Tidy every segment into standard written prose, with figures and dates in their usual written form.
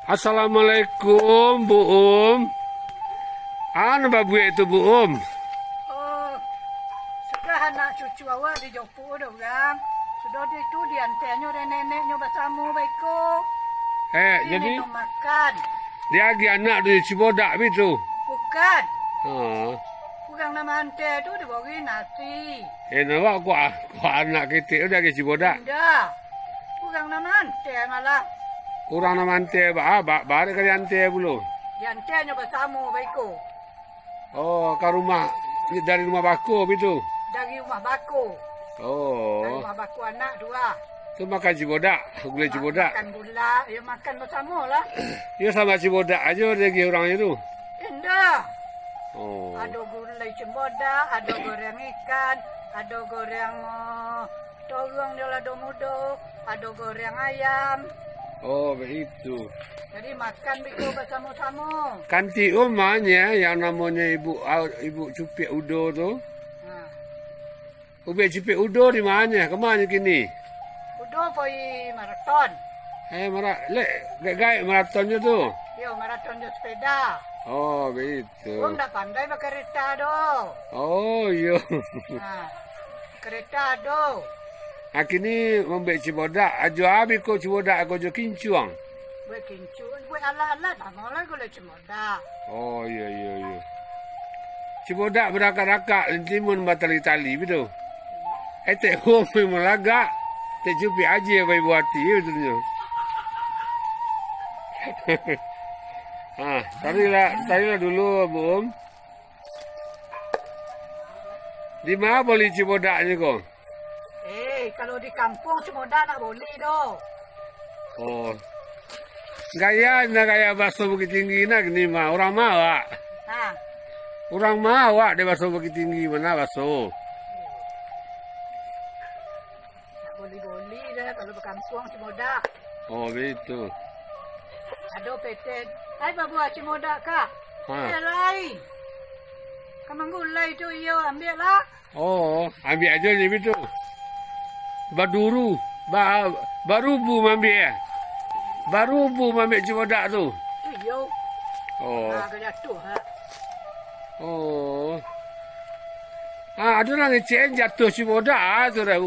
Assalamualaikum, Bu Anu babu itu, Bu Oh, sudah anak cucu awak di Jopo dah orang. Sudah itu diantaranya dan neneknya bertamu baikku. jadi makan. dia lagi anak di Cibodak itu. Bukan. Oh. Bukan nama ante itu dibagi nasi. Nawak kok anak kita udah ke Cibodak. Tidak. Bukan nama ante malah. Kurang nama ante, baru kali ante belum. Diantaranya bertamu baikku. Oh, ke rumah dari rumah baku itu. Dari rumah baku. Oh. Dari rumah baku anak dua. Itu makan Cibodak, gulai Cibodak. Makan gula, ya makan bersama lah. Ya sama Cibodak aja lagi orang itu. Indah. Oh. Ada gulai Cibodak, ada goreng ikan, ada goreng tolong dia lado mudo, ada goreng ayam. Oh, begitu. Jadi makan biku bersama-sama. Kanti rumahnya yang namanya Ibu Cupik Udo tu. Ibu Cupik Udo di mana? Kemana kini? Udo pergi maraton. Gaya maratonnya tu. Yo, maraton je sepeda. Oh, begitu. Om dah pandai berkereta doh. Oh, yo. Kereta doh. Kini membeli Cibodak. Ajo habis ko Cibodak aku jo kincuang. Gue kincu, gue ala-ala dah mulai gue Cibodak. Oh, iya. Cibodak berakak-rakak timun batali-tali betul. Tek home melagak. Tek cupi aja bayi buati betulnya. Tadilah dulu, Bu. Di mana beli Cibodaknya kok? Kalau di kampung Cibodak nak boleh doh. Oh. Gaya bakso Bukit Tinggi nak ni mah orang mah. Orang mah de bakso Bukit Tinggi mana bakso. Boleh dah kalau berkampung Cibodak. Oh begitu. Ada peten. Hai babu Cibodak kak. Ya lain. Kamang gulai tu iyo ambil lah. Oh, ambil aja ni begitu. Baduru, barubu ambil ya. Barubu ambil Cibodak tu. Iyo. Oh. Jatuh ha. Oh. Ada orang ngecek jatuh Cibodak tu dah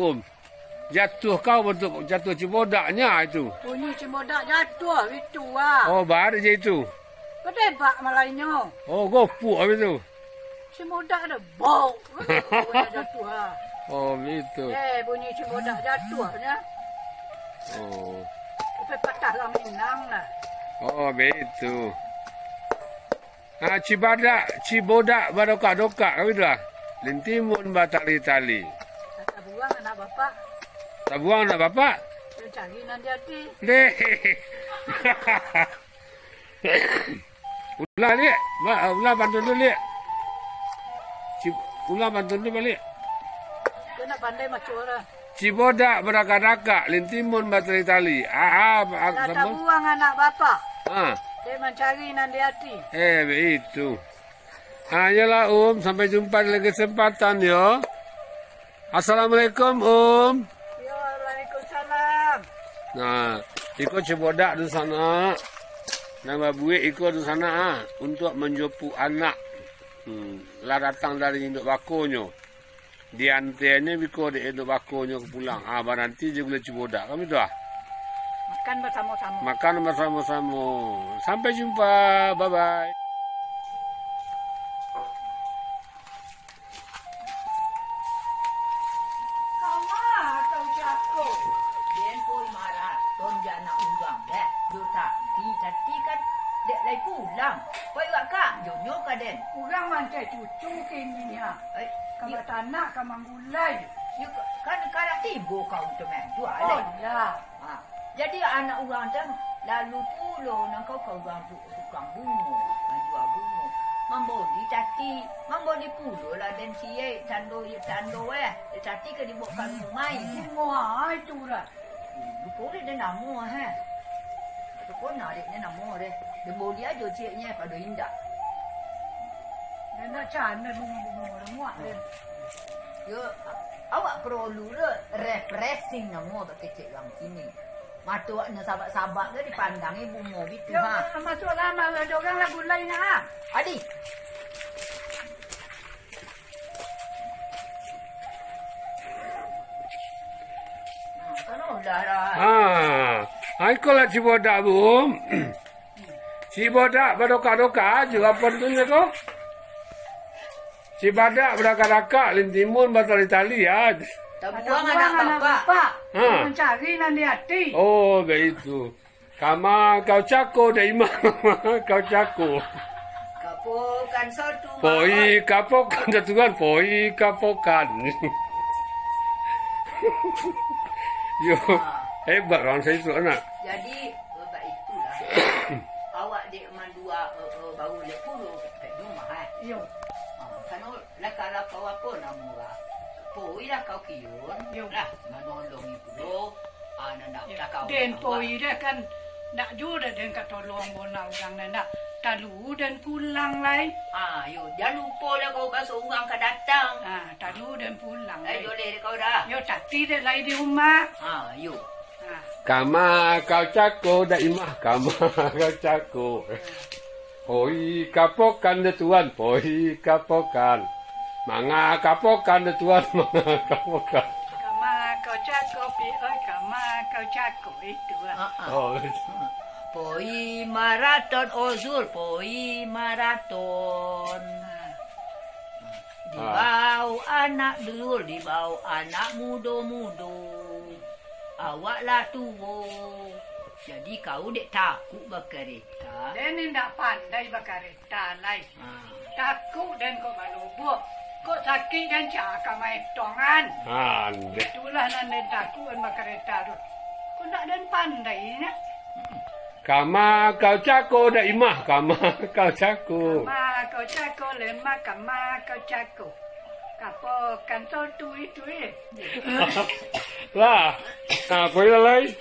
Jatuh kau bentuk jatuh Cibodaknya itu. Bunyi Cibodak jatuh itu ah. Oh, baru je itu. Kedebak malainya. Oh, gopuk habis tu. Cibodak ada bau. Jatuh ah. Oh, begitu. Bunyi Cibodak jatuhnya. Oh. Tapi patah lah Minang lah. Oh, begitu. Cibodak badoka-doka kau itu lah. Lentimun batali-tali. Kata buang anak bapak. Tak buang anak bapak? Dia cari nanti hati. Deh. Ulah lihat. Ulah bantu dulu lihat. Ulah bantu dulu balik. Dia nak pandai macam orang. Cibodak berakak-rakak, lintimun batali-tali. Kata buang anak bapak. Dia mencari nanti hati. Begitu. Hanyalah sampai jumpa di lagi kesempatan ya. Assalamualaikum Ya, waalaikumsalam. Nah, ikut Cibodak di sana. Nama buik ikut di sana untuk menjopu anak. Lah datang dari induk bakunya. Di antenya biko di induk bakunya pulang. Nanti je gula Cibodak. Kami dah. Makan bersama-sama. Makan bersama-sama. Sampai jumpa. Bye-bye. Orang mancai cucu kini ha. Kamu tanak kamang gulai. Kan tiba kau tu meh. Tu Oh ya. Jadi anak orang tu lalu pulau nak kau orang tu tukang bunga, jual bunga. Mamboli cati, mamboli pulau lah dan siye tando cati ke dibawa kat rumah. Semua itu lah. Lupa dia nama ha. Lupa nak dia nama dia. Dia boleh aja ciknya pada indah. Dan nak cana bunga-bunga muak dia. Yo, awak perlu refreshing nama tak kecil yang sini. Matuknya sahabat-sahabat ke dipandangi bunga gitu Yo, ha. masuk lama ada orang lah gulai nak. Adi. Kan udah dah. Hai kalau cibodak bu. Cibodak berdoka-doka juga pentingnya tu. Cibodak berdoka-doka lintimun batal Itali ya. Terbuang anak bapak. Mencari nanti hati. Oh begitu. Kama kau cako daimah kau cako. Kapokan satu. Poi kapokan jatuhan poi kapokan. Yo, hebat orang saya itu anak. Jadi bapak itulah. Awak dek mandua baru lek puluh kat rumah Yo. Kalau lah kau apa nama lah. Poi lah kau kiun. Lah menolong itu. Nak kau. Den poi dia kan nak juga den kata tolong bona orang nak talu dan pulang lai. Yo jangan lupa lah kau kasih orang ke datang. Talu dan pulang. Joleh kau dah. Yo tati dia lai di rumah. Yo. Kama kau cako daimah kama kau cako. Poi kapokan de tuan poi kapokan. Manga kapokan de tuan manga kapokan. Kama kau cako pi kama kau cako itu. Oh. Poi maraton Ozul, poi maraton. Dibau anak dulu, dibau anak mudo-mudo. Awaklah tua. Jadi kau dek takut berkereta. Den tidak pandai berkereta lai. Takut dan kau balubuk. Kau sakit dan cakap main tongan. Itulah nanti takut dan berkereta tu. Kau tak dan pandai ni. Kama kau cako daimah kama kau cako. Kama kau cako lemah kama kau cako. Kapo kantor tu itu. Lah, apa yang lain?